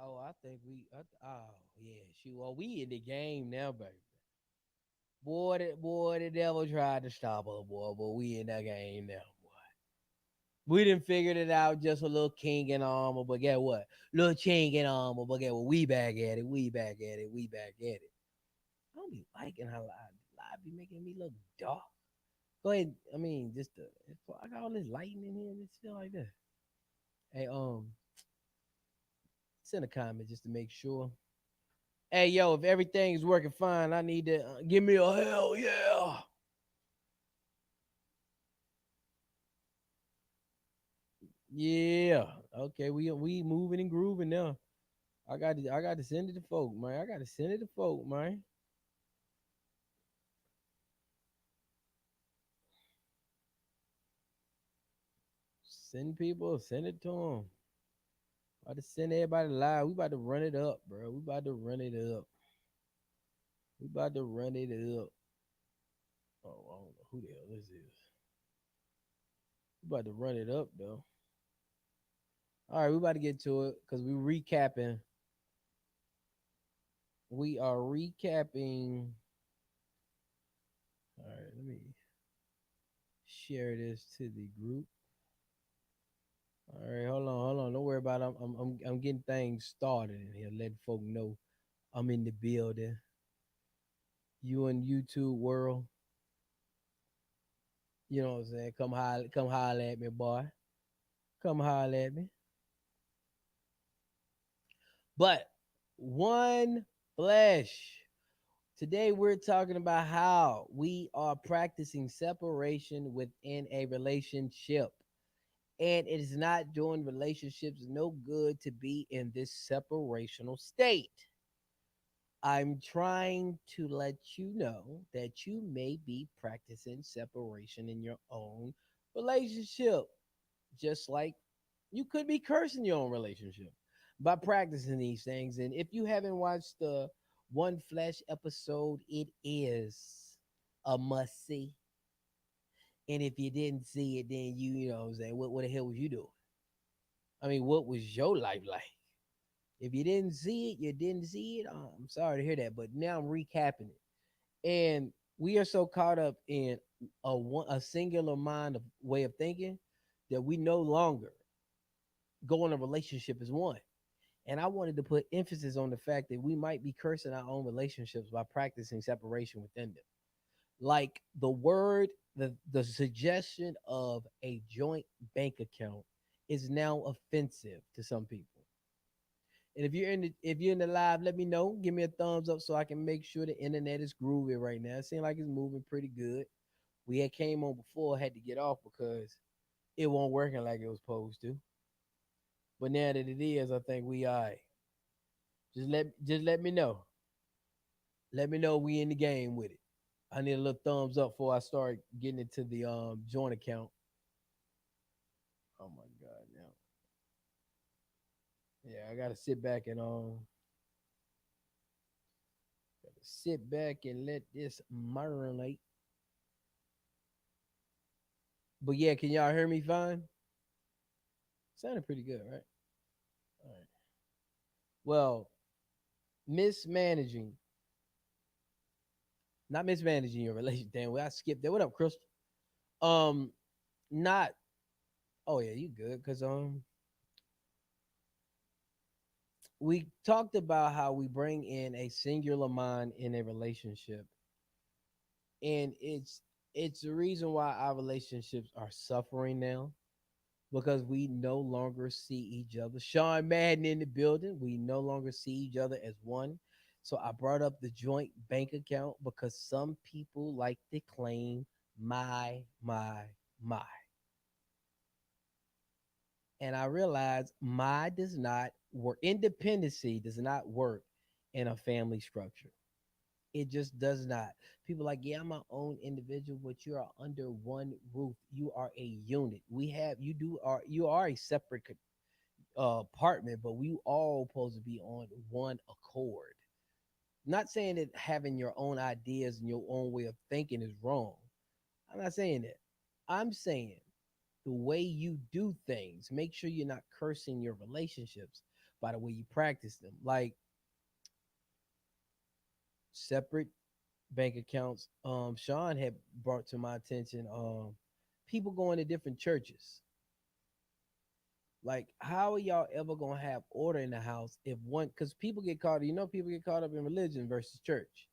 Oh, I think oh yeah, shoot. Well, we in the game now, baby. Boy, the devil tried to stop us, boy, but we in that game now, boy. We didn't figure it out, just a little king in armor, but get what? Little king in armor, but get what? We back at it. We back at it. We back at it. I don't be liking how live be making me look dark. Go ahead. I mean, just I got all this lighting in here, and it's feel like that. Hey, send a comment just to make sure. Hey, yo, if everything is working fine, I need to give me a hell yeah. Yeah. Okay, we moving and grooving now. I got to send it to folk, man. I got to send it to folk, man. Send people, send it to them. About to send everybody live. We about to run it up, bro. We about to run it up. We about to run it up. Oh, I don't know who the hell this is. We about to run it up though. All right, we about to get to it because we recapping. We are recapping. All right, let me share this to the group. All right, hold on. Don't worry about it. I'm getting things started in here. Letting folk know I'm in the building. You in YouTube world, you know what I'm saying? Come holler at me, boy. Come holler at me. But one flesh. Today we're talking about how we are practicing separation within a relationship. And it is not doing relationships no good to be in this separational state. I'm trying to let you know that you may be practicing separation in your own relationship, just like you could be cursing your own relationship by practicing these things. And if you haven't watched the One Flesh episode, it is a must see. And if you didn't see it, then you know what I'm saying, what the hell was you doing? I mean, what was your life like? If you didn't see it, you didn't see it. I'm sorry to hear that, but now I'm recapping it. And we are so caught up in a singular mind of way of thinking that we no longer go in a relationship as one. And I wanted to put emphasis on the fact that we might be cursing our own relationships by practicing separation within them. Like the suggestion of a joint bank account is now offensive to some people. And if you're in the live, let me know. Give me a thumbs up so I can make sure the internet is groovy right now. It seems like it's moving pretty good. We had came on before, had to get off because it wasn't working like it was supposed to. But now that it is, I think we all right. Just let me know. Let me know we in the game with it. I need a little thumbs up before I start getting into the joint account. Oh my god, now. Yeah, I gotta sit back and gotta sit back and let this marinate. But yeah, can y'all hear me fine? Sounded pretty good, right? All right. Well, mismanaging, not mismanaging your relationship. Damn, well, I skipped that. What up, Crystal? Um, not. Oh yeah, you good? Cause we talked about how we bring in a singular mind in a relationship, and it's the reason why our relationships are suffering now because we no longer see each other. Sean Madden in the building. We no longer see each other as one. So I brought up the joint bank account because some people like to claim my. And I realized my does not work. Independency does not work in a family structure. It just does not. People like, yeah, I'm my own individual, but you are under one roof. You are a unit. You are a separate apartment, but we all supposed to be on one accord. Not saying that having your own ideas and your own way of thinking is wrong. I'm not saying that. I'm saying the way you do things, make sure you're not cursing your relationships. by the way you practice them. Like separate bank accounts. Sean had brought to my attention people going to different churches. Like, how are y'all ever gonna have order in the house if one? Because people get caught. People get caught up in religion versus church.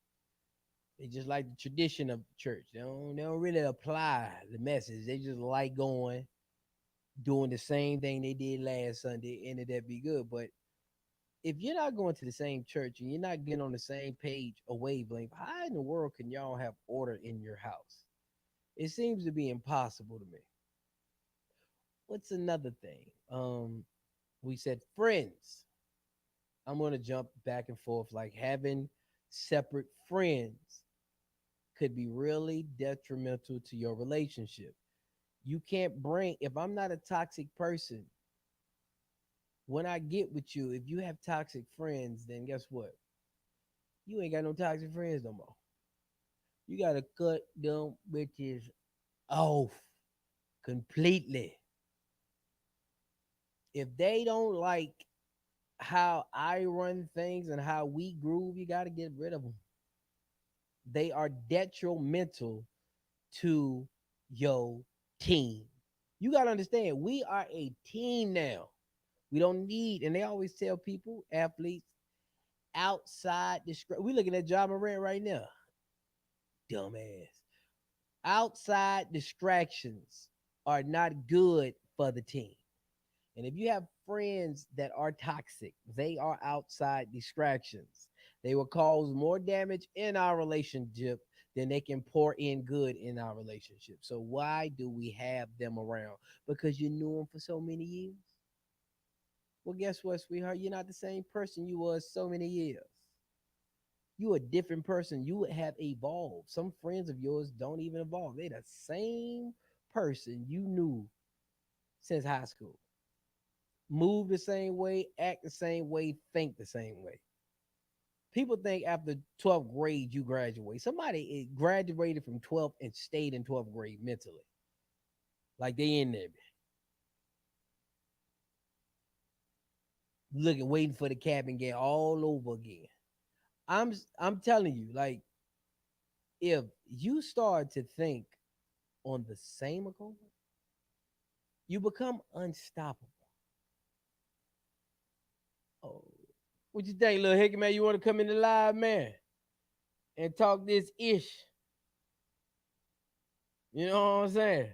They just like the tradition of church. They don't really apply the message. They just like going, doing the same thing they did last Sunday, and that be good. But if you're not going to the same church and you're not getting on the same page or wavelength, how in the world can y'all have order in your house? It seems to be impossible to me. What's another thing? We said friends. I'm gonna jump back and forth. Like having separate friends could be really detrimental to your relationship. You can't bring if I'm not a toxic person, when I get with you, if you have toxic friends, then guess what? You ain't got no toxic friends no more. You gotta cut them bitches off completely. If they don't like how I run things and how we groove, you gotta get rid of them. They are detrimental to your team. You gotta understand, we are a team now. We don't need, and they always tell people, athletes, outside we looking at John Morant right now. Dumbass. Outside distractions are not good for the team. And if you have friends that are toxic, they are outside distractions. They will cause more damage in our relationship than they can pour in good in our relationship. So why do we have them around? Because you knew them for so many years. Well, guess what, sweetheart? You're not the same person you was so many years. You a different person. You have evolved. Some friends of yours don't even evolve. They the same person you knew since high school. Move the same way, act the same way, think the same way. People think after 12th grade you graduate. Somebody graduated from 12th and stayed in 12th grade mentally. Like they in there looking, waiting for the cabin game all over again. I'm telling you, like if you start to think on the same accord, you become unstoppable. Oh, what you think, little Hickey man? You want to come in the live, man, and talk this ish? You know what I'm saying?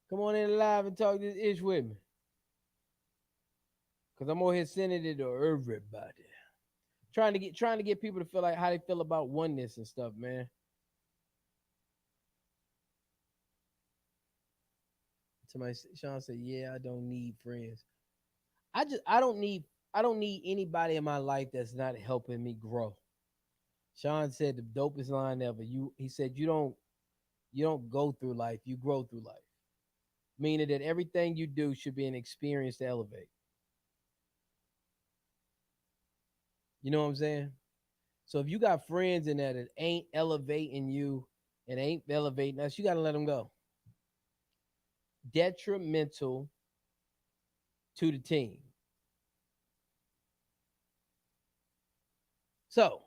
Come on in live and talk this ish with me, cause I'm over here sending it to everybody, trying to get people to feel like how they feel about oneness and stuff, man. Somebody, Sean said, "Yeah, I don't need friends. I don't need anybody in my life that's not helping me grow." Sean said the dopest line ever. He said you don't go through life, you grow through life. Meaning that everything you do should be an experience to elevate. You know what I'm saying? So if you got friends in there that ain't elevating you and ain't elevating us, you gotta let them go. Detrimental to the team. So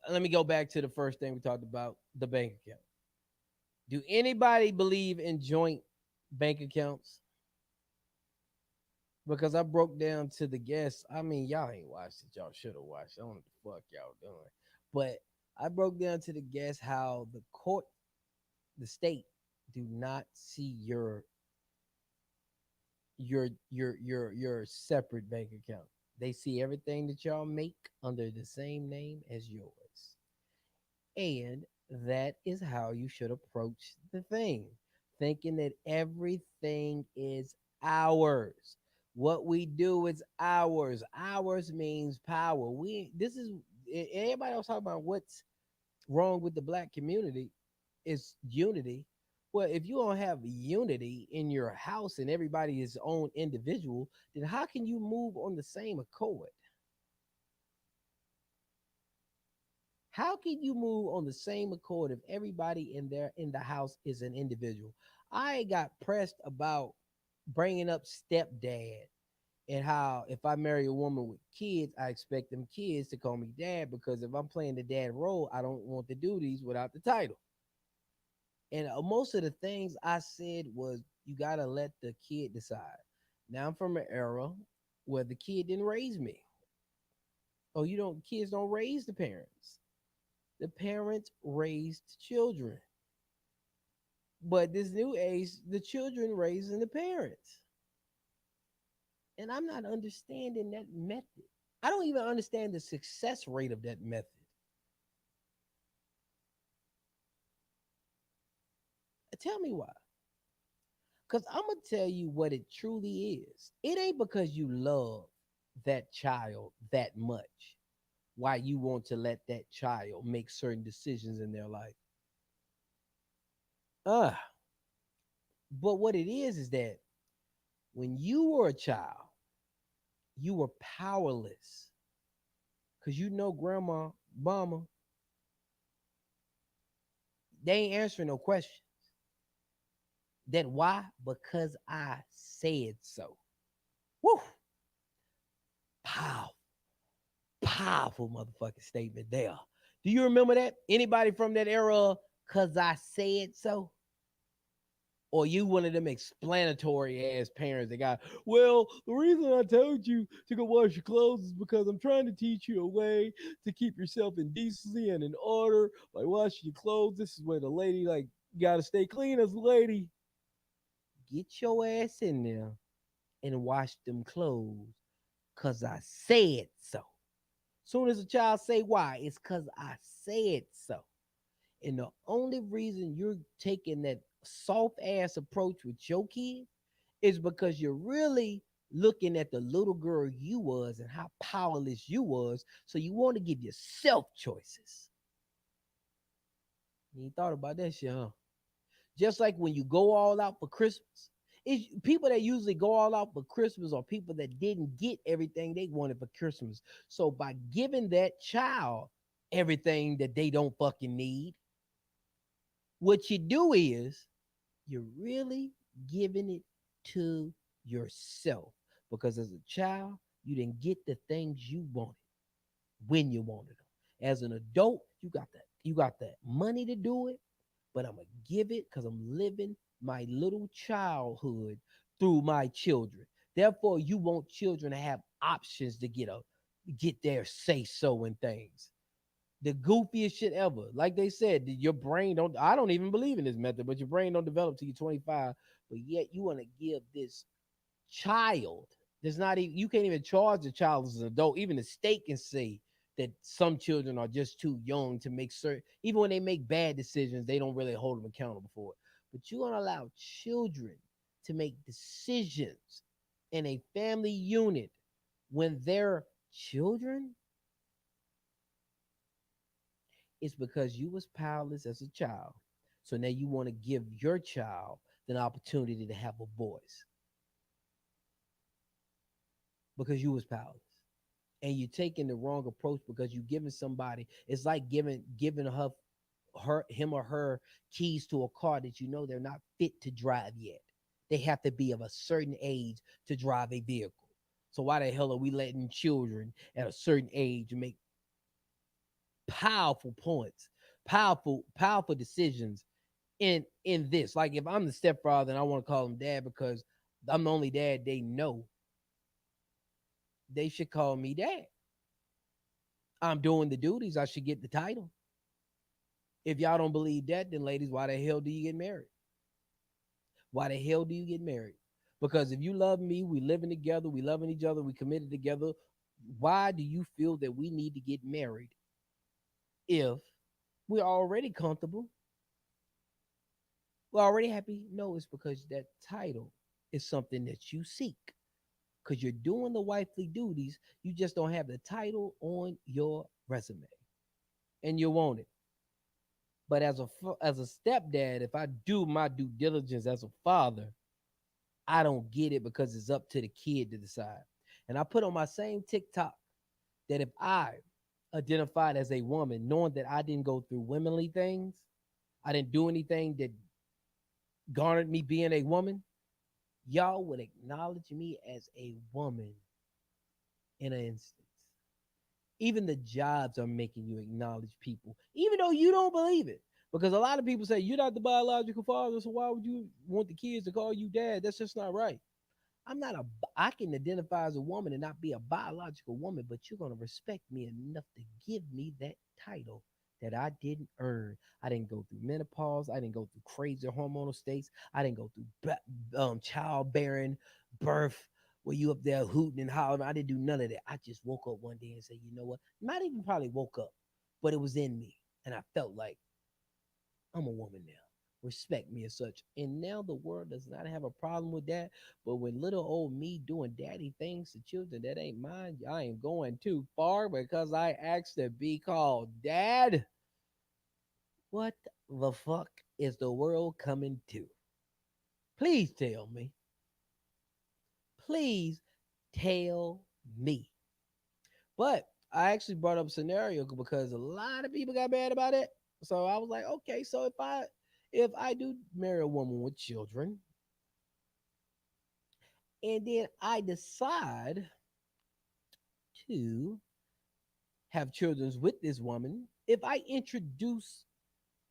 let me go back to the first thing we talked about, the bank account. Do anybody believe in joint bank accounts? Because I broke down to the guests. I mean, y'all ain't watched it. Y'all should have watched. I don't know what the fuck y'all doing. But I broke down to the guests how the court, the state, do not see your separate bank account. They see everything that y'all make under the same name as yours. And that is how you should approach the thing, thinking that everything is ours. What we do is ours. Ours means power. This is everybody else talking about what's wrong with the black community is unity. Well, if you don't have unity in your house and everybody is own individual, then how can you move on the same accord? How can you move on the same accord if everybody in the house is an individual? I got pressed about bringing up stepdad and how if I marry a woman with kids, I expect them kids to call me dad because if I'm playing the dad role, I don't want the duties without the title. And most of the things I said was you gotta let the kid decide. Now I'm from an era where the kid didn't raise me. Oh, you don't kids don't raise the parents. The parents raised children. But this new age, the children raising the parents. And I'm not understanding that method. I don't even understand the success rate of that method. Tell me why. Because I'm going to tell you what it truly is. It ain't because you love that child that much why you want to let that child make certain decisions in their life. Uh, but what it is that when you were a child, you were powerless because you know grandma, mama, they ain't answering no question. That why? Because I said so. Woo! Pow, powerful motherfucking statement there. Do you remember that? Anybody from that era? Cause I said so. Or you one of them explanatory ass parents that got, well, the reason I told you to go wash your clothes is because I'm trying to teach you a way to keep yourself in decency and in order by washing your clothes. This is where the lady, like, gotta stay clean as a lady. Get your ass in there and wash them clothes because I said so. Soon as a child say why, it's because I said so. And the only reason you're taking that soft ass approach with your kid is because you're really looking at the little girl you was and how powerless you was. So you want to give yourself choices. You ain't thought about that shit, huh? Just like when you go all out for Christmas. It's people that usually go all out for Christmas are people that didn't get everything they wanted for Christmas. So by giving that child everything that they don't fucking need, what you do is you're really giving it to yourself. Because as a child, you didn't get the things you wanted when you wanted them. As an adult, you got that money to do it, but I'm gonna give it because I'm living my little childhood through my children. Therefore, you want children to have options to get their say so in things. The goofiest shit ever. Like they said, your brain don't. I don't even believe in this method, but your brain don't develop till you're 25. But yet you want to give this child. There's not even you can't even charge the child as an adult. Even the state can say that some children are just too young to make certain. Even when they make bad decisions, they don't really hold them accountable for it. But you're gonna allow children to make decisions in a family unit when they're children. It's because you was powerless as a child. So now you want to give your child the opportunity to have a voice because you was powerless. And you're taking the wrong approach because you giving somebody it's like giving her him or her keys to a car that you know they're not fit to drive yet. They have to be of a certain age to drive a vehicle. So why the hell are we letting children at a certain age make powerful points, powerful decisions in this? Like if I'm the stepfather and I want to call him dad because I'm the only dad they know, they should call me dad. I'm doing the duties. I should get the title. If y'all don't believe that, then ladies, why the hell do you get married? Why the hell do you get married? Because if you love me, we living together, we loving each other, we committed together. Why do you feel that we need to get married if we're already comfortable? We're already happy? No, it's because that title is something that you seek. Because you're doing the wifely duties, you just don't have the title on your resume, and you want it. But as a stepdad, if I do my due diligence as a father, I don't get it because it's up to the kid to decide. And I put on my same TikTok that if I identified as a woman, knowing that I didn't go through womanly things, I didn't do anything that garnered me being a woman, y'all would acknowledge me as a woman in an instance. Even the jobs are making you acknowledge people, even though you don't believe it. Because a lot of people say you're not the biological father, so why would you want the kids to call you dad? That's just not right. I'm not a. I can identify as a woman and not be a biological woman, but you're gonna respect me enough to give me that title that I didn't earn. I didn't go through menopause. I didn't go through crazy hormonal states. I didn't go through childbearing, birth, where you up there hooting and hollering. I didn't do none of that. I just woke up one day and said, you know what? Not even probably woke up, but it was in me, and I felt like I'm a woman now. Respect me as such. And now the world does not have a problem with that. But when little old me doing daddy things to children that ain't mine, I ain't going too far because I asked to be called dad. What the fuck is the world coming to? Please tell me. Please tell me. But I actually brought up a scenario because a lot of people got mad about it. So I was like, okay, so if I do marry a woman with children, and then I decide to have children with this woman, if I introduce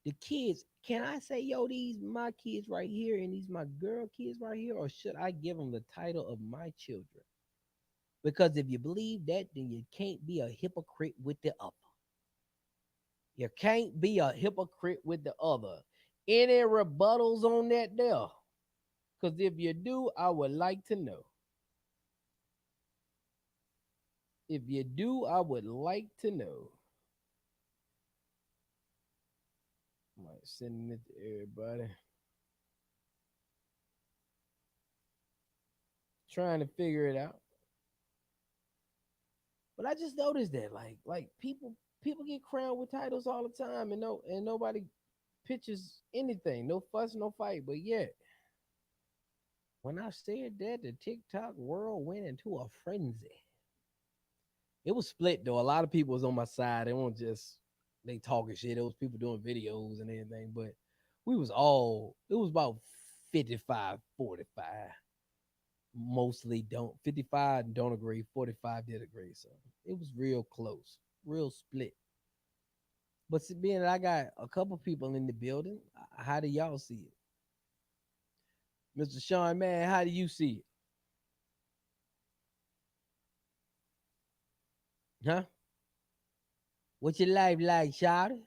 the kids, can I say, yo, these my kids right here and these my girl kids right here, or should I give them the title of my children? Because if you believe that, then you can't be a hypocrite with the other. You can't be a hypocrite with the other. Any rebuttals on that there? Because if you do, I would like to know. If you do, I would like to know. I'm like sending it to everybody. Trying to figure it out. But I just noticed that like people get crowned with titles all the time and nobody pitches anything. No fuss, no fight. But yet, when I said that, the TikTok world went into a frenzy. It was split though. A lot of people was on my side. They weren't just they talking shit. There was people doing videos and everything. But we was all it was about 55-45. Mostly don't 55 don't agree, 45 did agree. So it was real close, real split. But being that I got a couple people in the building, how do y'all see it? Mr. Sean, man, how do you see it? Huh? What's your life like, Shawty?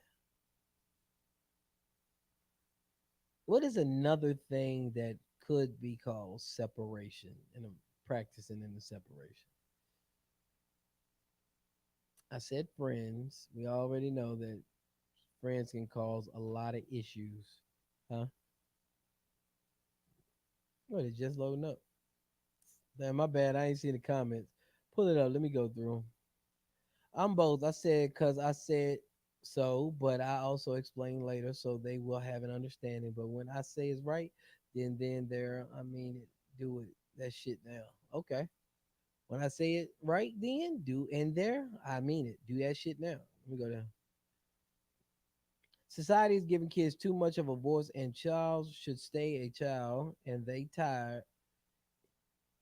What is another thing that could be called separation and practicing in the separation? I said friends. We already know that friends can cause a lot of issues. Huh? What, it just loading up. Damn, my bad. I ain't seen the comments. Pull it up. Let me go through 'em. I'm both. I said because I said so, but I also explain later so they will have an understanding. But when I say it's right, then there, I mean it. Do it. That shit now. Okay. When I say it right, then do and there, I mean it. Do that shit now. Let me go down. Society is giving kids too much of a voice, and child should stay a child, and they tired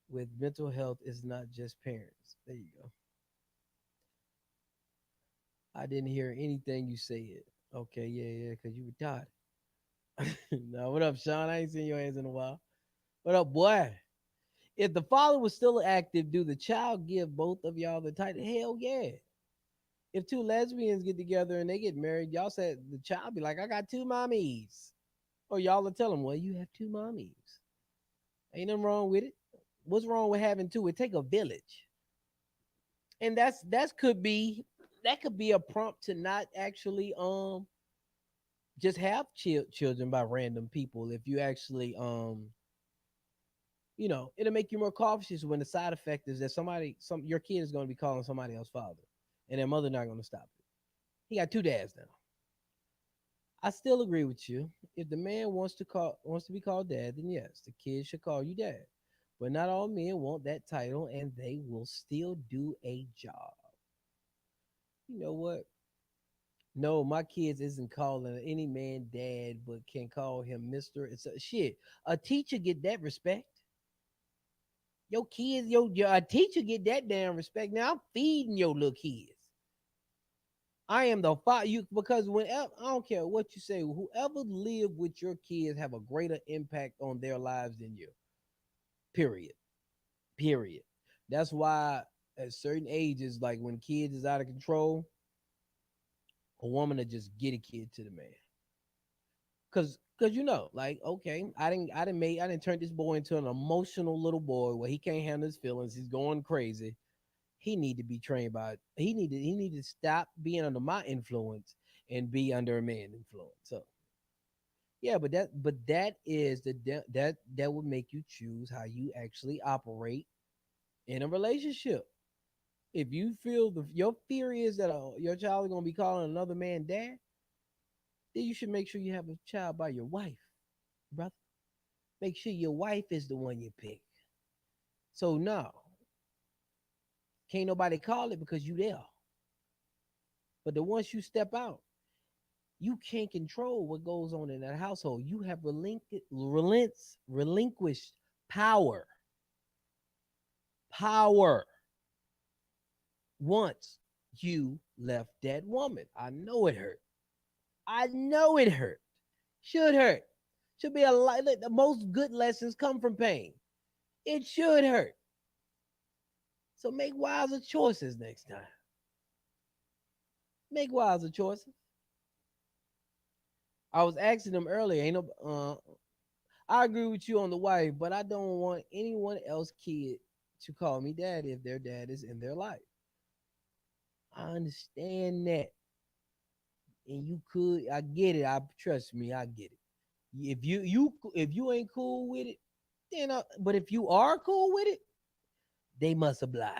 with mental health is not just parents. There you go. I didn't hear anything you said. Okay, yeah, because you were tired. No, what up, Sean? I ain't seen your hands in a while. What up, boy? If the father was still active, do the child give both of y'all the title? Hell yeah. If two lesbians get together and they get married, y'all said the child be like, I got two mommies. Or y'all will tell them, well, you have two mommies. Ain't nothing wrong with it. What's wrong with having two? It take a village. And that could be a prompt to not actually just have children by random people if you actually it'll make you more cautious when the side effect is that some your kid is going to be calling somebody else father and their mother not going to stop it. He got two dads now. I still agree with you. If the man wants to be called dad, then yes, the kid should call you dad. But not all men want that title and they will still do a job. You know what? No, my kids isn't calling any man dad, but can call him Mister. It's a shit. A teacher get that respect. Your kids, your a teacher get that damn respect. Now I'm feeding your little kids. I am the father. You because whenever I don't care what you say, whoever live with your kids have a greater impact on their lives than you. Period. Period. That's why at certain ages, like when kids is out of control, a woman to just get a kid to the man. Cause like, okay, I didn't turn this boy into an emotional little boy where he can't handle his feelings. He's going crazy. He need to be trained by he need to stop being under my influence and be under a man influence. So yeah, but that is that would make you choose how you actually operate in a relationship. If you feel your fear is that your child is gonna be calling another man dad, then you should make sure you have a child by your wife, brother. Make sure your wife is the one you pick. So no, can't nobody call it because you there. But the once you step out, you can't control what goes on in that household. You have relinquished power. Power once you left that woman. I know it hurt. I know it hurt. Should hurt. Should be a lot. The most good lessons come from pain. It should hurt. So make wiser choices next time. Make wiser choices. I was asking them earlier. Ain't no. I agree with you on the wife, but I don't want anyone else kid to call me daddy if their dad is in their life. I understand that, and you could. I get it. I trust me. I get it. If you ain't cool with it, then. But if you are cool with it, they must oblige.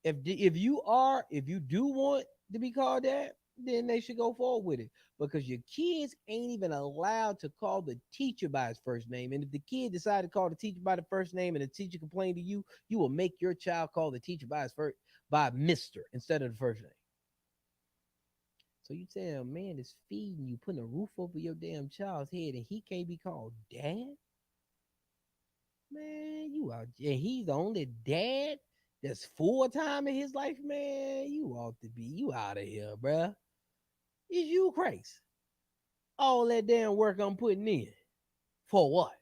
If you do want to be called that, then they should go forward with it because your kids ain't even allowed to call the teacher by his first name. And if the kid decided to call the teacher by the first name and the teacher complained to you, you will make your child call the teacher by his first by Mister instead of the first name. So you tell a man is feeding you, putting a roof over your damn child's head, and he can't be called dad? Man, you out, and he's the only dad that's full time in his life, man. You ought to be you out of here, bruh. Is you crazy? All that damn work I'm putting in for what?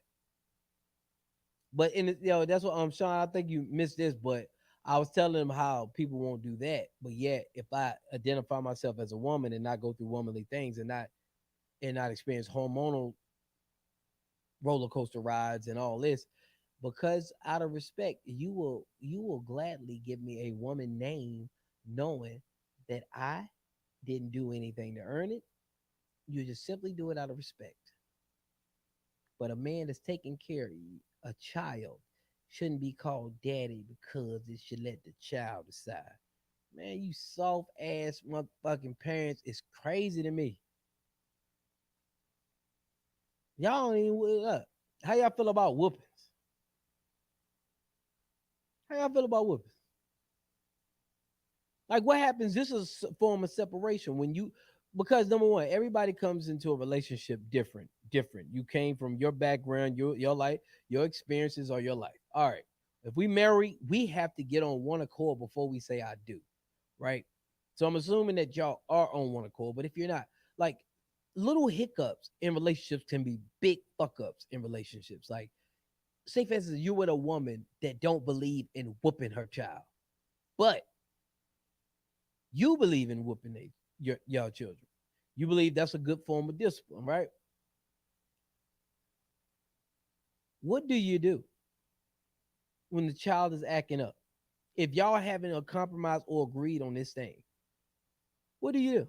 But that's what Sean. I think you missed this, but I was telling him how people won't do that, but yet if I identify myself as a woman and not go through womanly things and not experience hormonal roller coaster rides and all this, because out of respect, you will gladly give me a woman name, knowing that I didn't do anything to earn it. You just simply do it out of respect. But a man that's taking care of you, a child, shouldn't be called daddy because it should let the child decide. Man, you soft ass motherfucking parents is crazy to me. Y'all don't even how y'all feel about whoopings? How y'all feel about whoopings? Like what happens? This is a form of separation when you because number one, everybody comes into a relationship different. Different. You came from your background, your life, your experiences, or your life. All right. If we marry, we have to get on one accord before we say I do. Right. So I'm assuming that y'all are on one accord. But if you're not, like little hiccups in relationships can be big fuck ups in relationships. Like, say for instance, you're with a woman that don't believe in whooping her child, but you believe in whooping your children. You believe that's a good form of discipline, right? What do you do when the child is acting up? If y'all having a compromise or agreed on this thing, what do you do?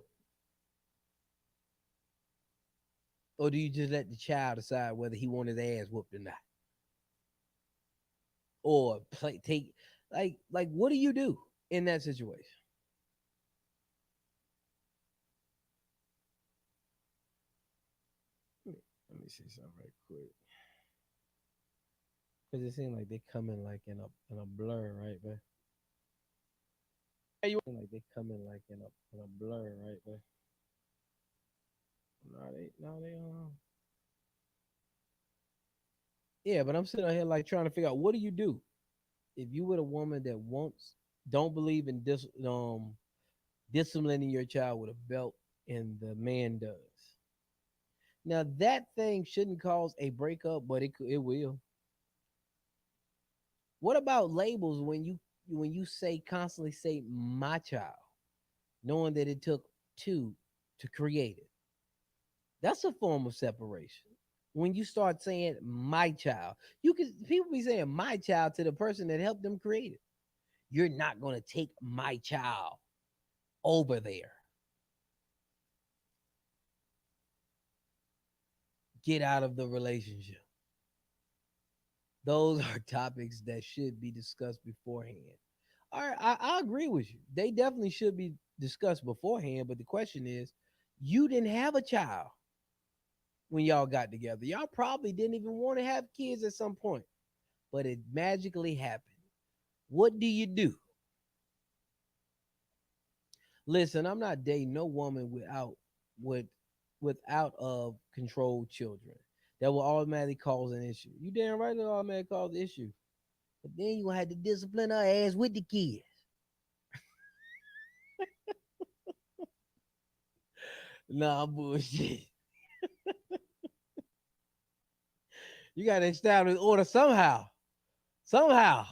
Or do you just let the child decide whether he want his ass whooped or not? Or play take like what do you do in that situation? Let me see something right quick. Because it seems like they come in like in a blur, right, man? Like they come in like in a blur, right? But no, they yeah. But I'm sitting out here like trying to figure out what do you do if you with a woman that wants don't believe in disciplining your child with a belt and the man does. Now that thing shouldn't cause a breakup, but it will. What about labels when you say constantly say my child, knowing that it took two to create it? That's a form of separation. When you start saying my child, you can people be saying my child to the person that helped them create it. You're not gonna take my child over there. Get out of the relationship. Those are topics that should be discussed beforehand. All right, I agree with you. They definitely should be discussed beforehand. But the question is, you didn't have a child when y'all got together. Y'all probably didn't even want to have kids at some point, but it magically happened. What do you do? Listen, I'm not dating no woman with without of controlled children. That will automatically cause an issue. You damn right it'll automatically cause an issue. But then you gonna have to discipline her ass with the kids. Nah, bullshit. You gotta establish order somehow. Somehow.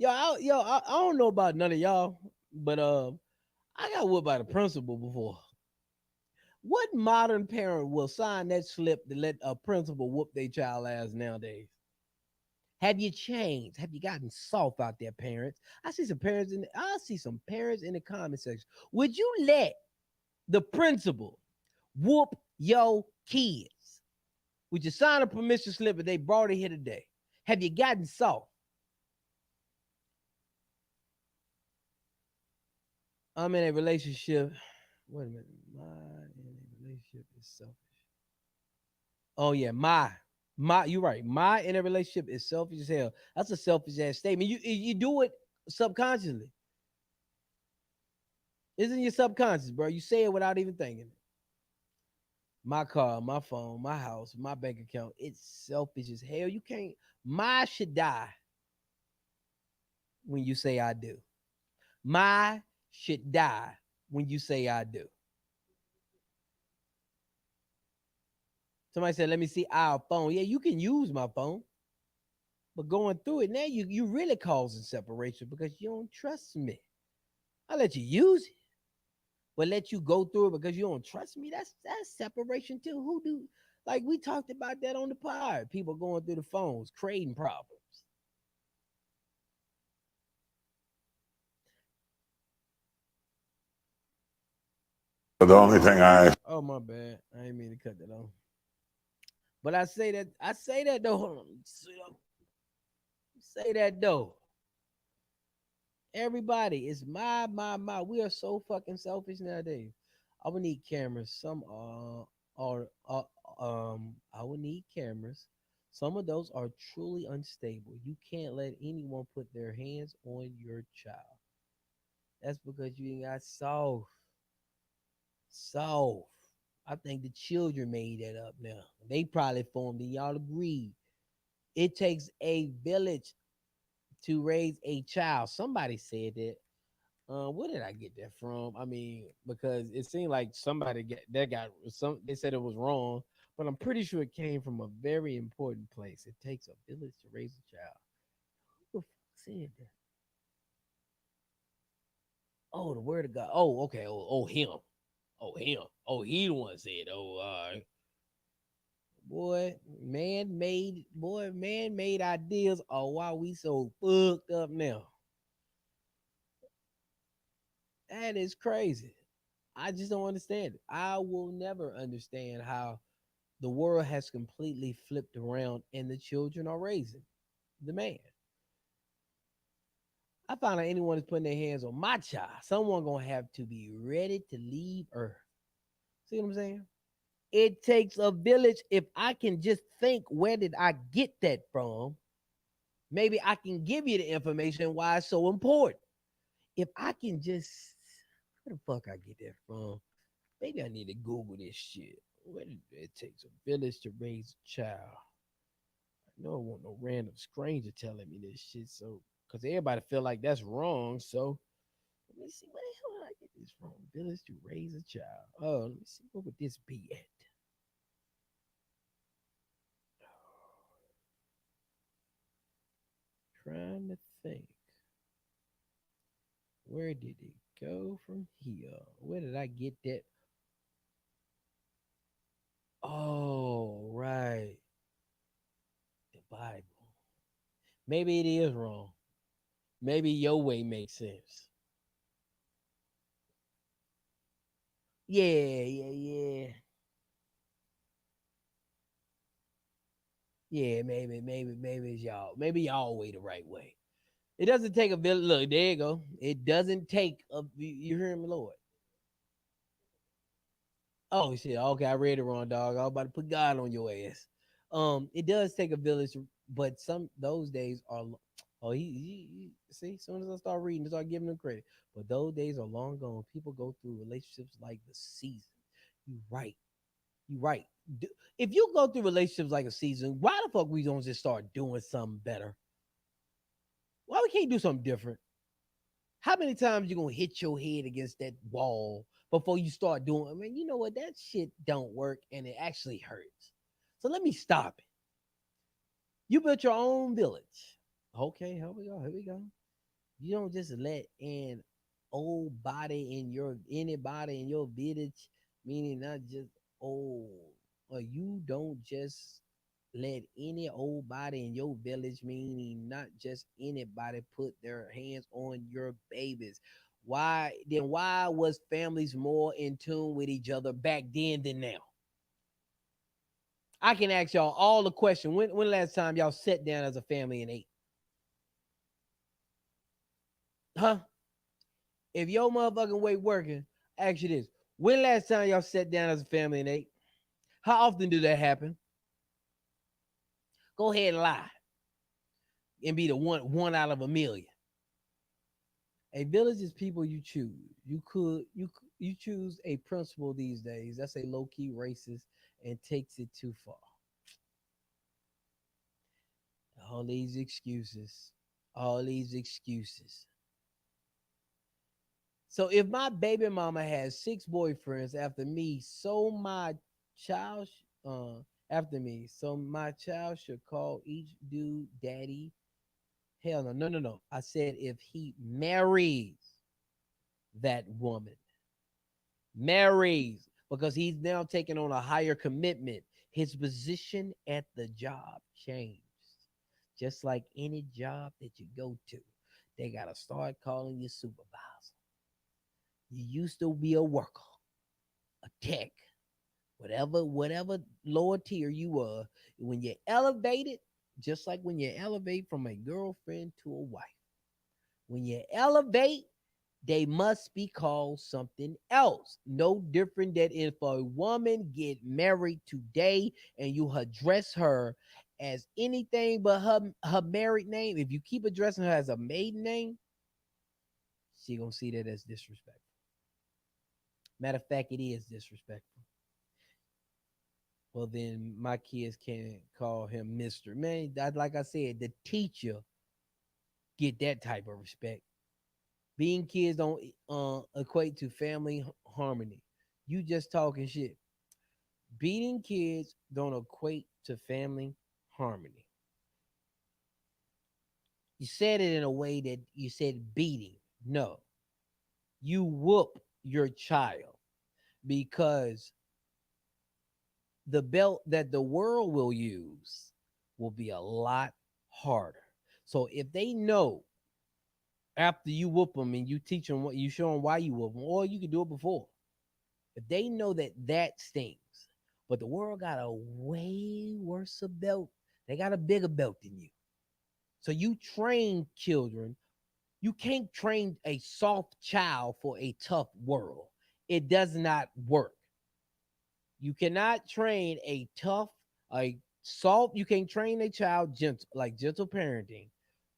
I don't know about none of y'all, but I got whooped by the principal before. What modern parent will sign that slip to let a principal whoop their child ass nowadays? Have you changed? Have you gotten soft out there, parents? I see some parents in the comment section. Would you let the principal whoop your kids? Would you sign a permission slip if they brought it here today? Have you gotten soft? I'm in a relationship. Wait a minute. My in a relationship is selfish. Oh yeah, my. You're right. My in a relationship is selfish as hell. That's a selfish ass statement. You do it subconsciously. It's in your subconscious, bro. You say it without even thinking. My car, my phone, my house, my bank account. It's selfish as hell. You can't. My should die when you say I do. My should die when you say I do. Somebody said, "Let me see our phone." Yeah, you can use my phone, but going through it now, you really causing separation because you don't trust me. I let you use it, but let you go through it because you don't trust me. That's separation too. Who do like we talked about that on the pod? People going through the phones, creating problems. The only thing I Oh my bad. I didn't mean to cut that off. But I say that though. Hold on. Say that though. Everybody, it's my. We are so fucking selfish nowadays. I would need cameras. Some are I would need cameras. Some of those are truly unstable. You can't let anyone put their hands on your child. That's because you ain't got soft. Soft. I think the children made that up now. They probably formed it. Y'all agree. It takes a village to raise a child. Somebody said that. Where did I get that from? I mean, because it seemed like somebody got some. They said it was wrong, but I'm pretty sure it came from a very important place. It takes a village to raise a child. Who the fuck said that? Oh, the word of God. Oh, okay. Oh, him. Oh, him. Oh, he the one said. Oh, man made ideas. Oh, why we so fucked up now? That is crazy. I just don't understand it. I will never understand how the world has completely flipped around and the children are raising the man. I find out anyone is putting their hands on my child, someone gonna have to be ready to leave Earth. See what I'm saying? It takes a village. If I can just think, where did I get that from? Maybe I can give you the information why it's so important. If I can just, where the fuck I get that from? Maybe I need to Google this shit. What did it takes a village to raise a child? I know I want no random stranger telling me this shit. So, because everybody feel like that's wrong. So, let me see where the hell did I get this from? Village to raise a child. Oh, let me see. What would this be at? Trying to think. Where did it go from here? Where did I get that? Oh, right. The Bible. Maybe it is wrong. Maybe your way makes sense. Yeah, yeah, yeah. Yeah, maybe it's y'all. Maybe y'all way the right way. It doesn't take a village. Look, there you go. It doesn't take a. You hear me, Lord? Oh shit. Okay, I read it wrong, dog. I was about to put God on your ass. It does take a village, but some those days are. Oh, he see. As soon as I start reading, I start giving him credit. But those days are long gone. People go through relationships like the season. You right. You right. If you go through relationships like a season, why the fuck we don't just start doing something better? Why we can't do something different? How many times you gonna hit your head against that wall before you start doing? I mean, you know what? That shit don't work, and it actually hurts. So let me stop it. You built your own village. Okay, here we go. Here we go. You don't just let in old body in your anybody in your village, meaning not just old. Or you don't just let any old body in your village, meaning not just anybody, put their hands on your babies. Why was families more in tune with each other back then than now? I can ask y'all all the question. When last time y'all sat down as a family and ate? Huh? If your motherfucking way working, ask you this. When last time y'all sat down as a family and ate? How often do that happen? Go ahead and lie and be the one out of a million. A village is people you choose. You choose a principle these days. That's a low key racist and takes it too far. All these excuses. All these excuses. So if my baby mama has six boyfriends child after me, so my child should call each dude daddy. Hell no, no, no, no. I said if he marries that woman, marries because he's now taking on a higher commitment. His position at the job changed. Just like any job that you go to, they gotta start calling you supervisor. You used to be a worker, a tech, whatever lower tier you were. When you elevated, just like when you elevate from a girlfriend to a wife, when you elevate, they must be called something else. No different than if a woman get married today and you address her as anything but her married name. If you keep addressing her as a maiden name, she gonna see that as disrespectful. Matter of fact, it is disrespectful. Well, then my kids can't call him Mister. Man, that, like I said, the teacher get that type of respect. Being kids don't equate to family harmony. You just talking shit. Beating kids don't equate to family harmony. You said it in a way that you said beating. No, you whoop your child because the belt that the world will use will be a lot harder. So if they know after you whoop them and you teach them what you show them why you whoop them, or you can do it before, if they know that that stings, but the world got a way worse belt, they got a bigger belt than you. So you train children. You can't train a soft child for a tough world. It does not work. You cannot train a soft. You can train a child gentle parenting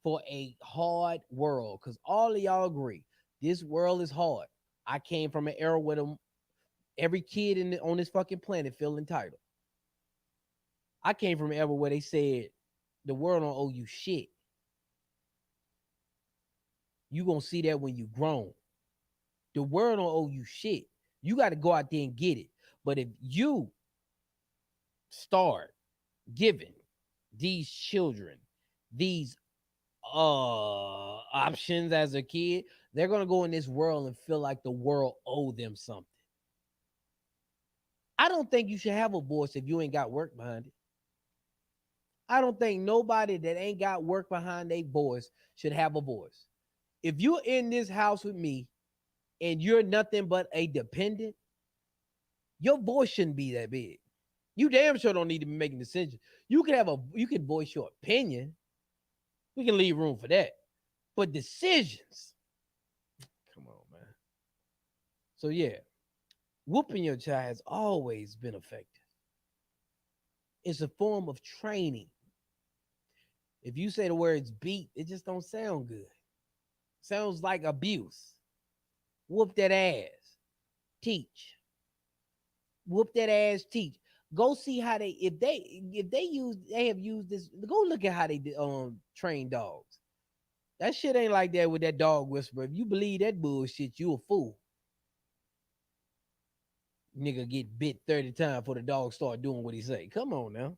for a hard world. Because all of y'all agree, This world is hard. I came from an era where every kid on this fucking planet feel entitled. I came from an era where they said the world don't owe you shit. You gonna see that when you grown. The world don't owe you shit. You got to go out there and get it. But if you start giving these children these options as a kid, they're gonna go in this world and feel like the world owe them something. I don't think you should have a voice if you ain't got work behind it. I don't think nobody that ain't got work behind their voice should have a voice. If you're in this house with me and you're nothing but a dependent, your voice shouldn't be that big. You damn sure don't need to be making decisions. You can voice your opinion. We can leave room for that. But decisions, come on, man. So yeah, whooping your child has always been effective. It's a form of training. If you say the words beat, it just don't sound good. Sounds like abuse. Whoop that ass. Teach. Whoop that ass. Teach. Go see how they have used this. Go look at how they train dogs. That shit ain't like that with that dog whisperer. If you believe that bullshit, you a fool. Nigga get bit 30 times before the dog start doing what he say. Come on now.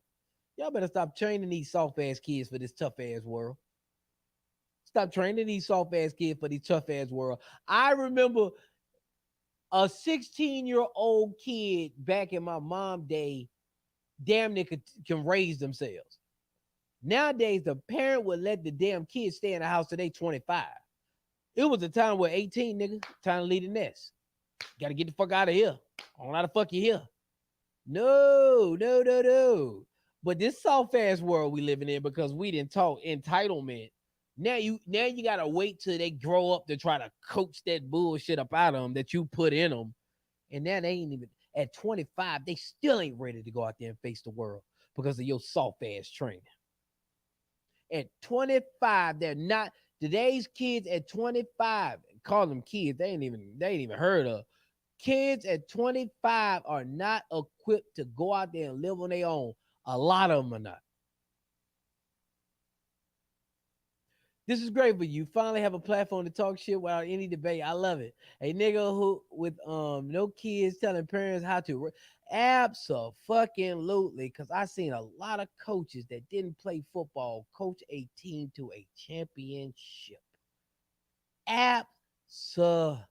Y'all better stop training these soft ass kids for this tough ass world. Stop training these soft ass kids for this tough ass world. I remember a 16-year-old kid back in my mom day damn near can raise themselves. Nowadays, the parent would let the damn kids stay in the house till they 25. It was a time where 18, nigga, time to leave the nest. Gotta get the fuck out of here. I don't know how the fuck you here. No, no, no, no. But this soft ass world we living in, because we didn't talk entitlement. Now you gotta wait till they grow up to try to coach that bullshit up out of them that you put in them. And now they ain't even at 25, they still ain't ready to go out there and face the world because of your soft ass training. At 25, they're not. Today's kids at 25, call them kids, they ain't even heard of. Kids at 25 are not equipped to go out there and live on their own. A lot of them are not. This is great for you. Finally have a platform to talk shit without any debate. I love it. A nigga who with no kids telling parents how to absolutely, because I seen a lot of coaches that didn't play football coach a team to a championship. Absolutely.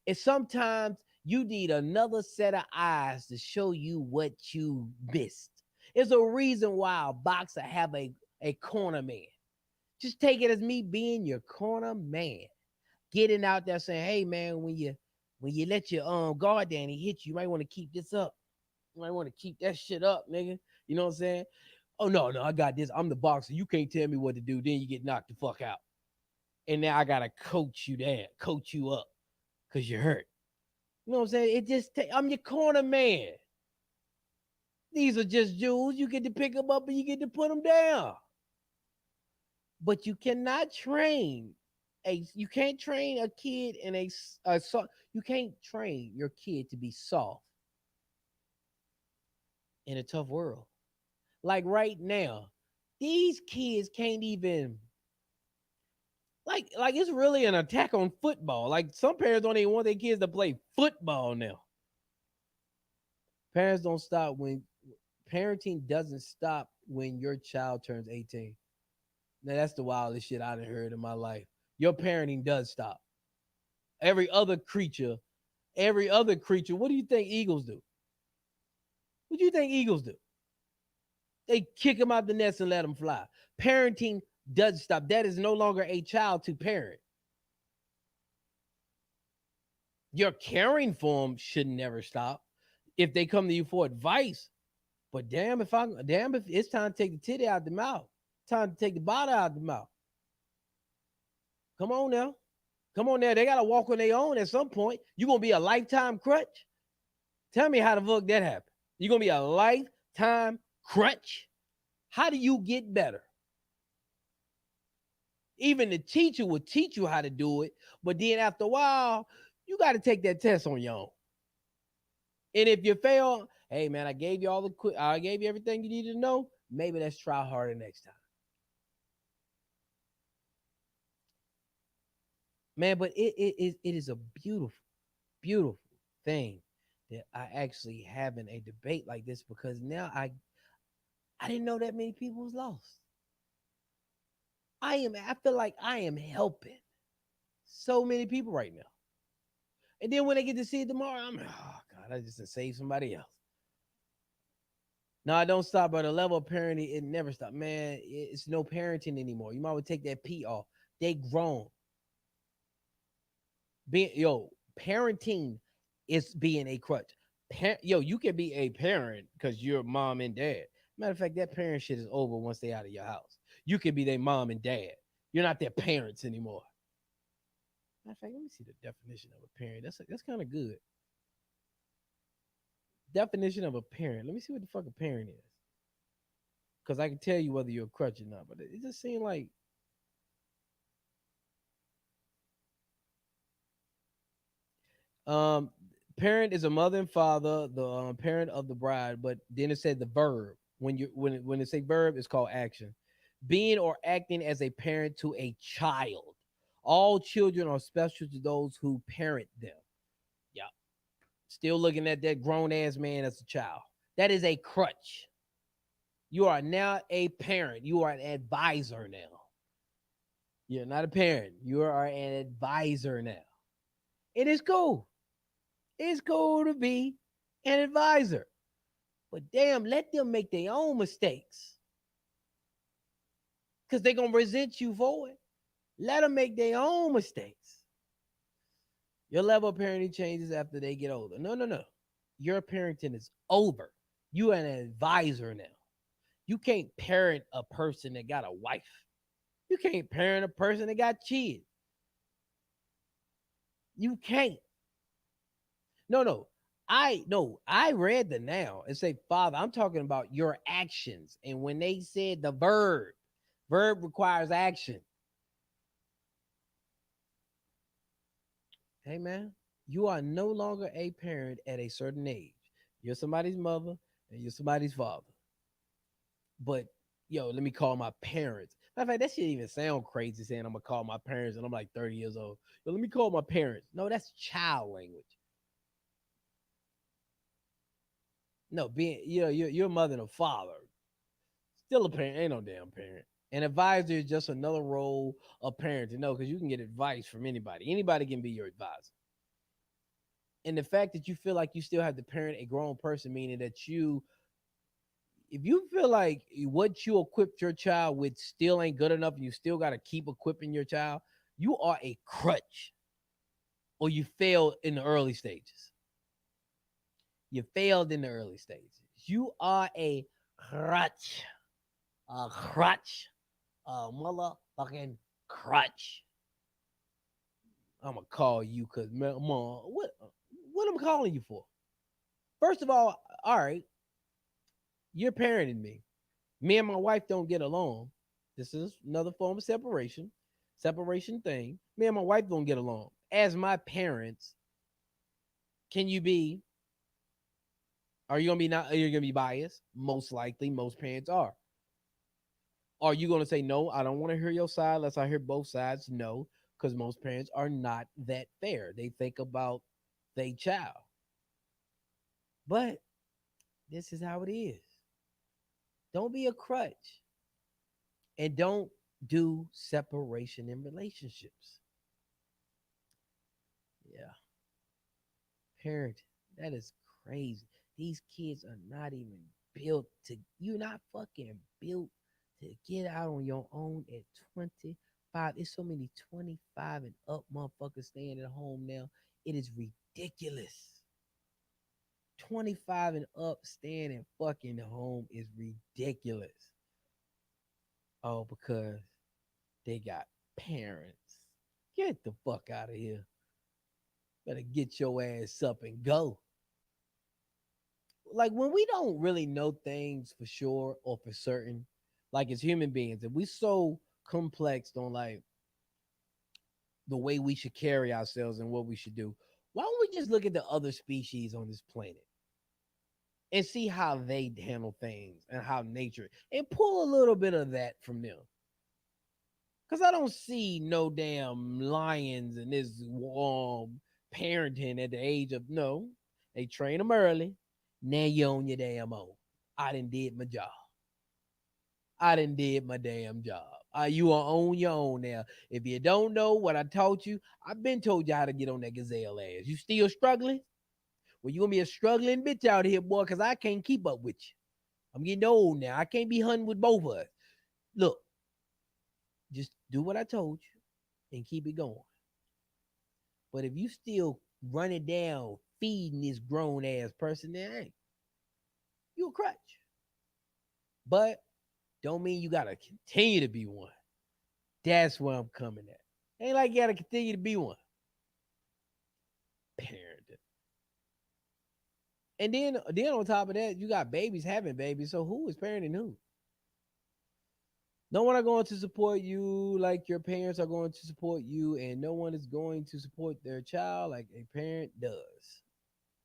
And sometimes you need another set of eyes to show you what you missed. It's a reason why a boxer have a corner man. Just take it as me being your corner man. Getting out there saying, hey man, when you let your guard down, he hit you, you might want to keep this up. You might want to keep that shit up, nigga. You know what I'm saying? Oh no, no, I got this. I'm the boxer. You can't tell me what to do. Then you get knocked the fuck out. And now I gotta coach you down, coach you up, cause you're hurt. You know what I'm saying? I'm your corner man. These are just jewels. You get to pick them up and you get to put them down. But you cannot train you can't train a kid in you can't train your kid to be soft in a tough world. Like right now, these kids can't even like it's really an attack on football. Like some parents don't even want their kids to play football now. Parents don't stop when parenting doesn't stop when your child turns 18. Now that's the wildest shit I've heard in my life. Your parenting does stop. Every other creature, what do you think eagles do? What do you think eagles do? They kick them out the nest and let them fly. Parenting does stop. That is no longer a child to parent. Your caring for them should never stop if they come to you for advice. But damn if it's time to take the titty out the mouth. Time to take the bottle out the mouth. Come on now. Come on now. They gotta walk on their own at some point. You gonna be a lifetime crutch? Tell me how the fuck that happened. You gonna be a lifetime crutch? How do you get better? Even the teacher will teach you how to do it, but then after a while, you got to take that test on your own. And if you fail, hey man, I gave you everything you needed to know. Maybe let's try harder next time, man. But it is a beautiful thing that I actually having a debate like this because now I didn't know that many people was lost. I feel like I am helping so many people right now. And then when they get to see it tomorrow, I'm like, oh God, I just saved somebody else. No, I don't stop, but the level of parenting, it never stopped. Man, it's no parenting anymore. You might well take that P off. They grown. Parenting is being a crutch. You can be a parent because you're mom and dad. Matter of fact, that parent shit is over once they out of your house. You can be their mom and dad. You're not their parents anymore. Matter of fact, let me see the definition of a parent. That's kind of good. Definition of a parent. Let me see what the fuck a parent is. Because I can tell you whether you're a crutch or not. But it just seemed like um parent is a mother and father, the parent of the bride. But then it said the verb. When it say verb, it's called action. Being or acting as a parent to a child. All children are special to those who parent them. Yeah. Still looking at that grown ass man as a child. That is a crutch. You are now a parent. You are an advisor now. You're not a parent. You are an advisor now. It is cool. It's cool to be an advisor. But damn, let them make their own mistakes. Because they're going to resent you for it. Let them make their own mistakes. Your level of parenting changes after they get older. No, no, no. Your parenting is over. You are an advisor now. You can't parent a person that got a wife. You can't parent a person that got kids. You can't. No, no. I read the now and say, Father, I'm talking about your actions. And when they said the verb requires action. Hey man, you are no longer a parent at a certain age. You're somebody's mother and you're somebody's father. But let me call my parents. Matter of fact, that shit even sound crazy saying I'm gonna call my parents and I'm like 30 years old. Let me call my parents. No, that's child language. No, being you're a mother and a father. Still a parent, ain't no damn parent. An advisor is just another role of parenting. No, because you can get advice from anybody. Anybody can be your advisor. And the fact that you feel like you still have to parent a grown person, meaning that if you feel like what you equipped your child with still ain't good enough and you still got to keep equipping your child, you are a crutch or you failed in the early stages. You failed in the early stages. You are a crutch. A crutch. A motherfucking crutch. I'm gonna call you because mom, what I'm calling you for? First of all right, you're parenting me. Me and my wife don't get along. This is another form of separation thing. Me and my wife don't get along. As my parents, can you be? Are you gonna be not? Are you gonna be biased? Most likely, most parents are. Are you gonna say no? I don't want to hear your side unless I hear both sides. No, because most parents are not that fair. They think about their child. But this is how it is. Don't be a crutch and don't do separation in relationships. Yeah, parent, that is crazy. These kids are not even built to, you're not fucking built to get out on your own at 25. It's so many 25 and up motherfuckers staying at home now. It is ridiculous. 25 and up staying and fucking home is ridiculous. Oh, because they got parents. Get the fuck out of here. Better get your ass up and go. Like when we don't really know things for sure or for certain, like as human beings, if we so complex on like the way we should carry ourselves and what we should do. Why don't we just look at the other species on this planet and see how they handle things and how nature and pull a little bit of that from them? Because I don't see no damn lions in this parenting at the age of no. They train them early. Now you on your damn own. I done did my job. I done did my damn job. You are on your own now. If you don't know what I taught you, I've been told you how to get on that gazelle ass. You still struggling? Well, you gonna be a struggling bitch out here, boy, because I can't keep up with you. I'm getting old now. I can't be hunting with both of us. Look, just do what I told you and keep it going. But if you still running down, feeding this grown ass person, then hey, you a crutch. But don't mean you gotta continue to be one. That's where I'm coming at. Ain't like you gotta continue to be one. Parenting. And then on top of that, you got babies having babies. So who is parenting who? No one are going to support you like your parents are going to support you, and no one is going to support their child like a parent does.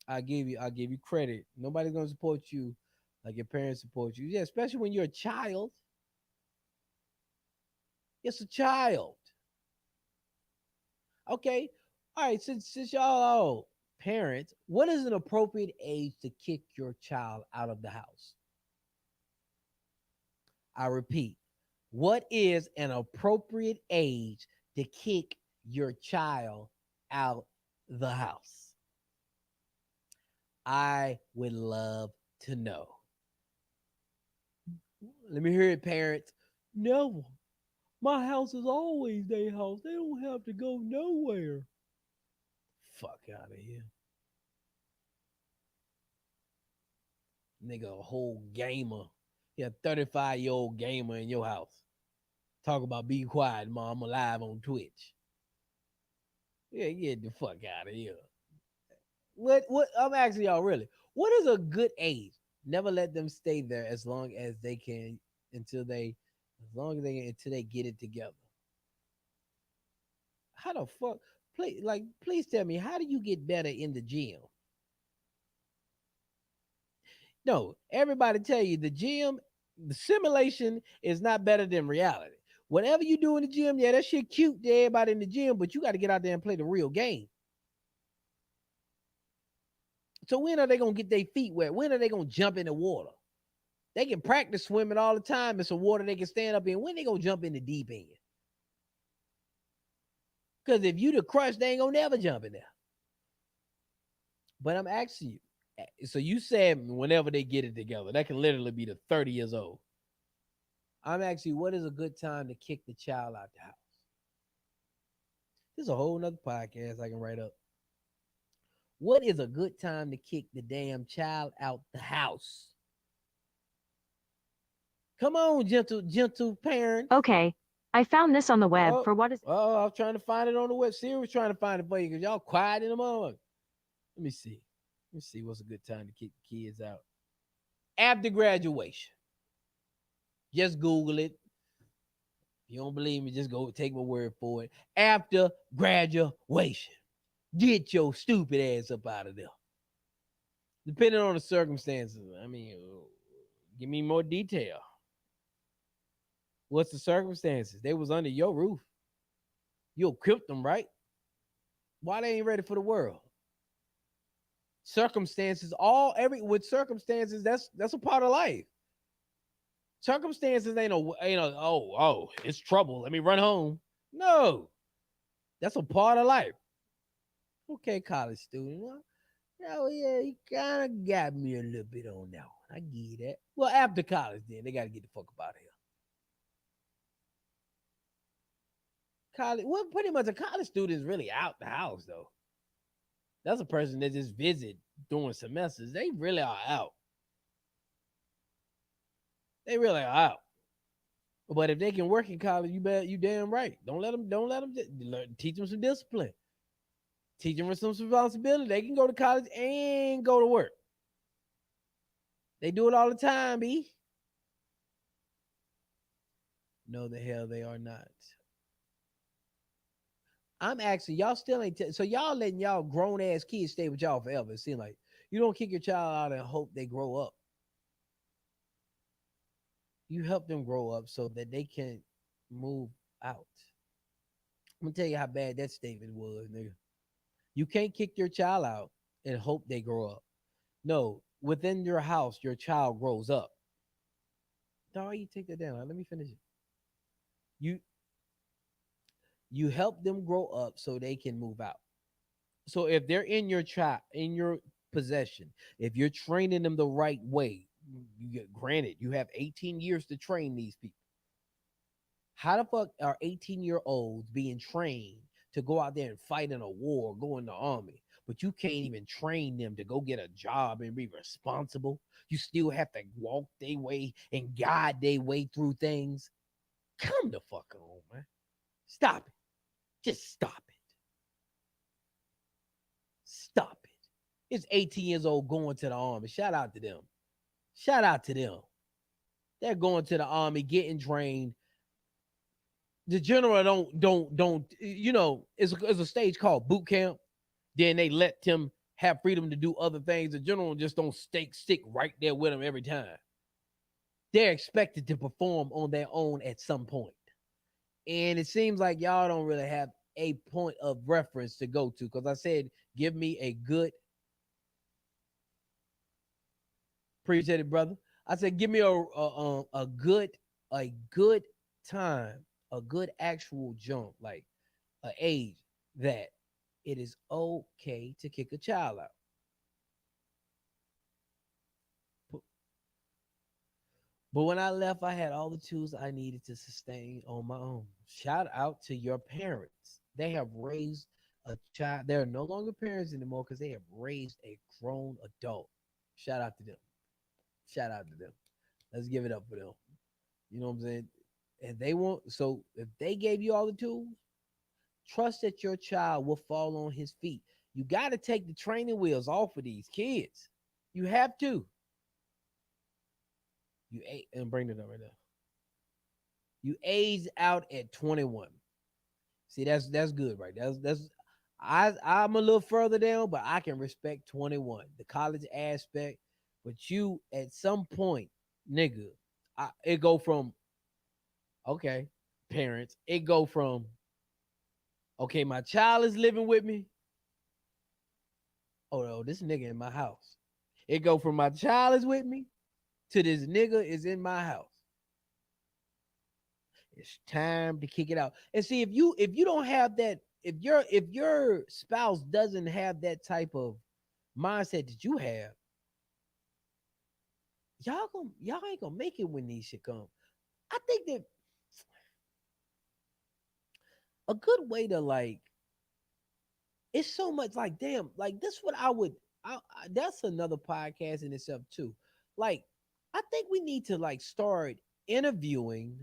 I give you credit. Nobody's gonna support you like your parents support you. Yeah, especially when you're a child. It's a child. Okay. All right, since y'all are parents, what is an appropriate age to kick your child out of the house? I repeat, what is an appropriate age to kick your child out the house? I would love to know. Let me hear it, parents. No, my house is always their house. They don't have to go nowhere. Fuck out of here. Nigga, a whole gamer. Yeah, 35-year-old gamer in your house. Talk about be quiet, mom. I'm live on Twitch. Yeah, get the fuck out of here. What I'm asking y'all really. What is a good age? Never let them stay there as long as they can until they as long as they until they get it together. How the fuck please tell me how do you get better in the gym? No, everybody tell you the gym, the simulation is not better than reality. Whatever you do in the gym, yeah, that shit cute to everybody in the gym, but you got to get out there and play the real game. So when are they gonna get their feet wet? When are they gonna jump in the water? They can practice swimming all the time. It's a water they can stand up in. When they gonna jump in the deep end? Because if you the crush, they ain't gonna never jump in there. But I'm asking you. So you said whenever they get it together, that can literally be the 30 years old. I'm asking you, what is a good time to kick the child out the house? This is a whole nother podcast I can write up. What is a good time to kick the damn child out the house? Come on, gentle parents. Okay. I found this on the web Oh, for what is. I was trying to find it on the web. Siri was trying to find it for you because y'all quiet in the moment. Let me see. Let me see what's a good time to kick the kids out. After graduation. Just Google it. If you don't believe me, just go take my word for it. After graduation. Get your stupid ass up out of there. Depending on the circumstances. I mean, give me more detail. What's the circumstances? They was under your roof. You equipped them, right? Why they ain't ready for the world? Circumstances, all every with circumstances, that's a part of life. Circumstances ain't a it's trouble. Let me run home. No, that's a part of life. Okay, college student. Well, yeah, you kind of got me a little bit on that one. I get that. Well, after college, then they got to get the fuck up out of here. College, well, pretty much a college student is really out the house though. That's a person that just visit during semesters. They really are out. They really are out. But if they can work in college, you damn right. Don't let them teach them some discipline. Teach them some responsibility. They can go to college and go to work. They do it all the time, B. No, the hell they are not. I'm actually y'all still ain't so y'all letting y'all grown ass kids stay with y'all forever. It seems like you don't kick your child out and hope they grow up. You help them grow up so that they can move out. I'm gonna tell you how bad that statement was, nigga. You can't kick your child out and hope they grow up. No, within your house, your child grows up. No, you take that down. Let me finish it. You you help them grow up so they can move out. So if they're in your child in your possession, if you're training them the right way, you get granted you have 18 years to train these people. How the fuck are 18-year-olds being trained to go out there and fight in a war, go in the army, but you can't even train them to go get a job and be responsible? You still have to walk their way and guide their way through things. Come the fuck on, man. Stop it. Just stop it. Stop it. It's 18 years old going to the army. Shout out to them. Shout out to them. They're going to the army, getting trained. The general don't it's a stage called boot camp. Then they let him have freedom to do other things. The general just don't stick right there with them every time. They're expected to perform on their own at some point. And it seems like y'all don't really have a point of reference to go to. Because I said, give me a good, appreciate it, brother. I said, give me a good time, a good actual jump, like a age that it is okay to kick a child out. But when I left, I had all the tools I needed to sustain on my own. Shout out to your parents. They have raised a child. They're no longer parents anymore because they have raised a grown adult. Shout out to them. Shout out to them. Let's give it up for them. You know what I'm saying? And they want so if they gave you all the tools, trust that your child will fall on his feet. You got to take the training wheels off of these kids. You have to. You ate and bring it up right now. You age out at 21. See, that's good, right? That's I'm a little further down, but I can respect 21, the college aspect. But you at some point, nigga, it go from okay, parents, it go from okay, my child is living with me. Oh no, this nigga in my house. It go from my child is with me to this nigga is in my house. It's time to kick it out. And see if you don't have that, if your spouse doesn't have that type of mindset that you have, y'all ain't gonna make it when these shit come. I think that a good way to like it's so much like damn like this what I would that's another podcast in itself too. Like I think we need to like start interviewing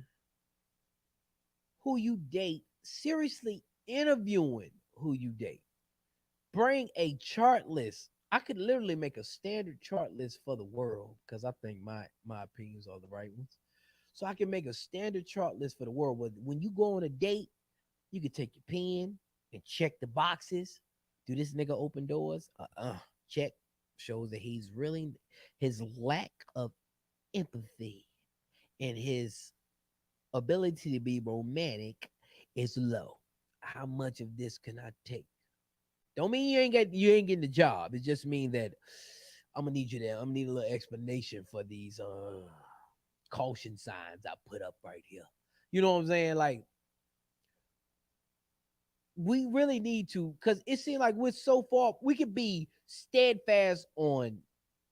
who you date, seriously interviewing who you date. Bring a chart list. I could literally make a standard chart list for the world because I think my opinions are the right ones. So I can make a standard chart list for the world. When you go on a date, you can take your pen and check the boxes. Do this nigga open doors? Check. Shows that he's really his lack of empathy and his ability to be romantic is low. How much of this can I take? Don't mean you ain't getting the job. It just means that I'm gonna need you there. I'm gonna need a little explanation for these caution signs I put up right here. You know what I'm saying? Like we really need to because it seems like we're so far we could be steadfast on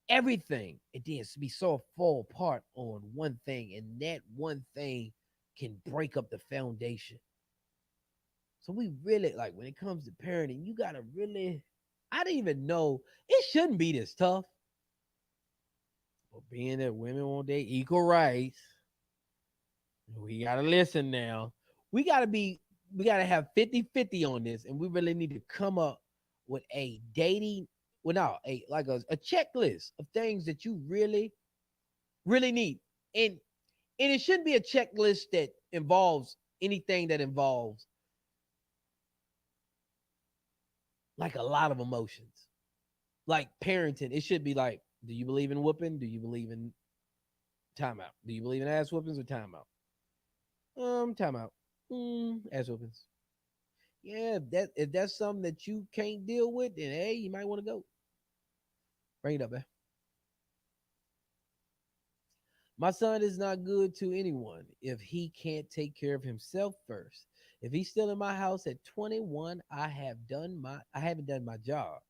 everything and then be so fall apart on one thing and that one thing can break up the foundation. So we really like when it comes to parenting, you gotta really. I didn't even know it shouldn't be this tough. But being that women want their equal rights, we gotta listen now. We gotta be. We gotta have 50-50 on this, and we really need to come up with a dating. Well, no, a checklist of things that you really, really need, and it shouldn't be a checklist that involves anything that involves like a lot of emotions. Like parenting, it should be like, do you believe in whooping? Do you believe in timeout? Do you believe in ass whoopings or timeout? Timeout. Ass whoopings. Yeah, if that's something that you can't deal with, then hey, you might want to go. Bring it up, man. My son is not good to anyone if he can't take care of himself first. If he's still in my house at 21, I haven't done my job.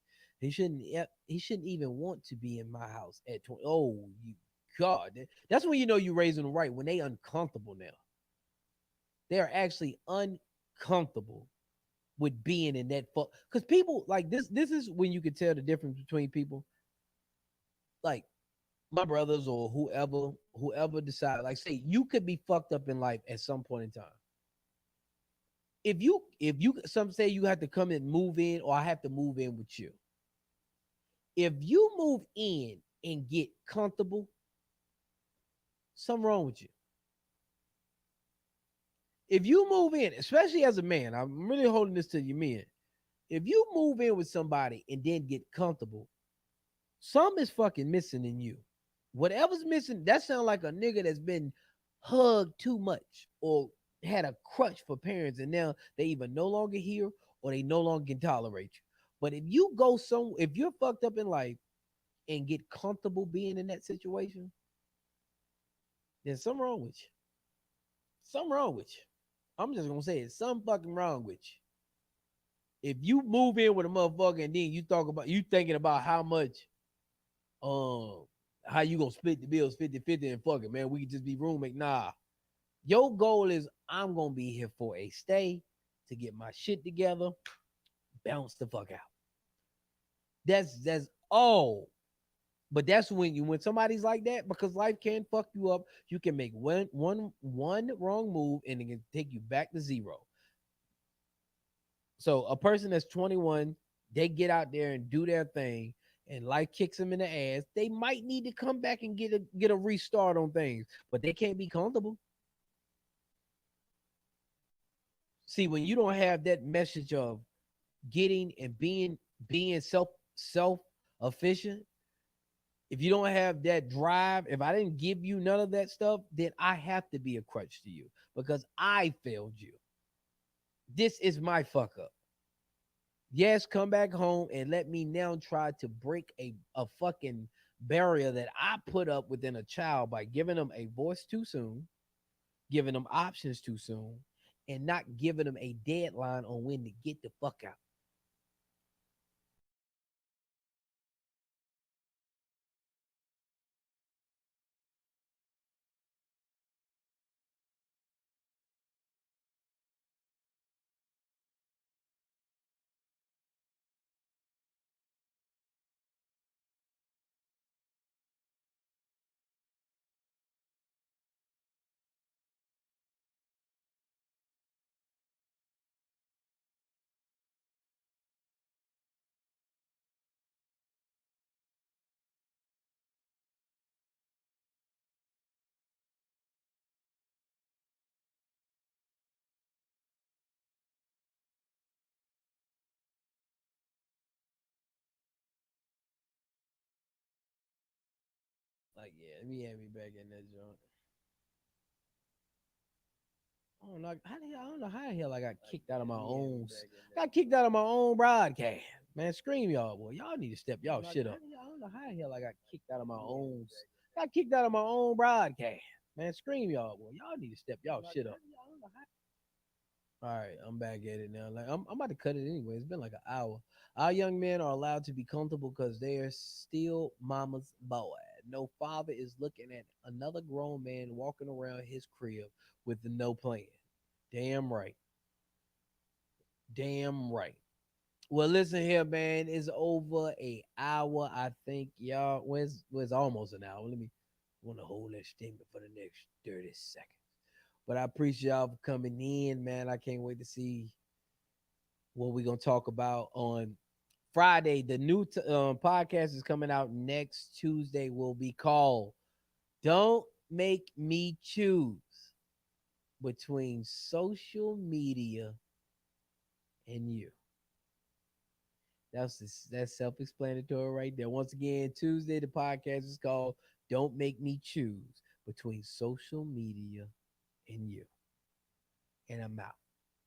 He shouldn't even want to be in my house at 20. Oh, you God. That's when you know you're raising them right, when they uncomfortable now. They are actually uncomfortable with being in that fuck, because people like this is when you can tell the difference between people. Like my brothers or whoever decide, like say you could be fucked up in life at some point in time. If you some say you have to come and move in, or I have to move in with you. If you move in and get comfortable, something wrong with you. If you move in, especially as a man, I'm really holding this to you men. If you move in with somebody and then get comfortable, some is fucking missing in you. Whatever's missing, that sounds like a nigga that's been hugged too much or had a crutch for parents, and now they either no longer here or they no longer can tolerate you. But if you're fucked up in life and get comfortable being in that situation, then something wrong with you. Something wrong with you. I'm just gonna say it. Something fucking wrong with you. If you move in with a motherfucker and then you thinking about um how you gonna split the bills 50-50 and fuck it, man. We can just be roommate. Nah. Your goal is I'm gonna be here for a stay to get my shit together, bounce the fuck out. That's all. But that's when somebody's like that, because life can fuck you up. You can make one wrong move and it can take you back to zero. So a person that's 21, they get out there and do their thing, and life kicks them in the ass. They might need to come back and get a restart on things, but they can't be comfortable. See, when you don't have that message of getting and being self efficient, if you don't have that drive, if I didn't give you none of that stuff, then I have to be a crutch to you because I failed you. This is my fuck up. Yes, come back home and let me now try to break a fucking barrier that I put up within a child by giving them a voice too soon, giving them options too soon, and not giving them a deadline on when to get the fuck out. Like, yeah, let me have me back in that joint. I don't know how the hell I got kicked out of my own. Got kicked out of my own broadcast. Man, scream y'all, boy. Y'all need to step y'all shit up. I don't know how the hell I got kicked out of my own. Got kicked out of my own broadcast. Man, scream y'all, boy. Y'all need to step y'all shit up. All right, I'm back at it now. Like I'm about to cut it anyway. It's been like an hour. Our young men are allowed to be comfortable because they are still mama's boy. No father is looking at another grown man walking around his crib with the no plan. Damn right. Damn right. Well, listen here, man. It's over a hour. I think y'all. Where's almost an hour? Let me want to hold that statement for the next 30 seconds. But I appreciate y'all for coming in, man. I can't wait to see what we're gonna talk about on Friday. The new podcast is coming out next Tuesday. Will be called "Don't Make Me Choose." between social media and you. That's self-explanatory right there. Once again, Tuesday the podcast is called "Don't Make Me Choose Between Social Media and You," and I'm out.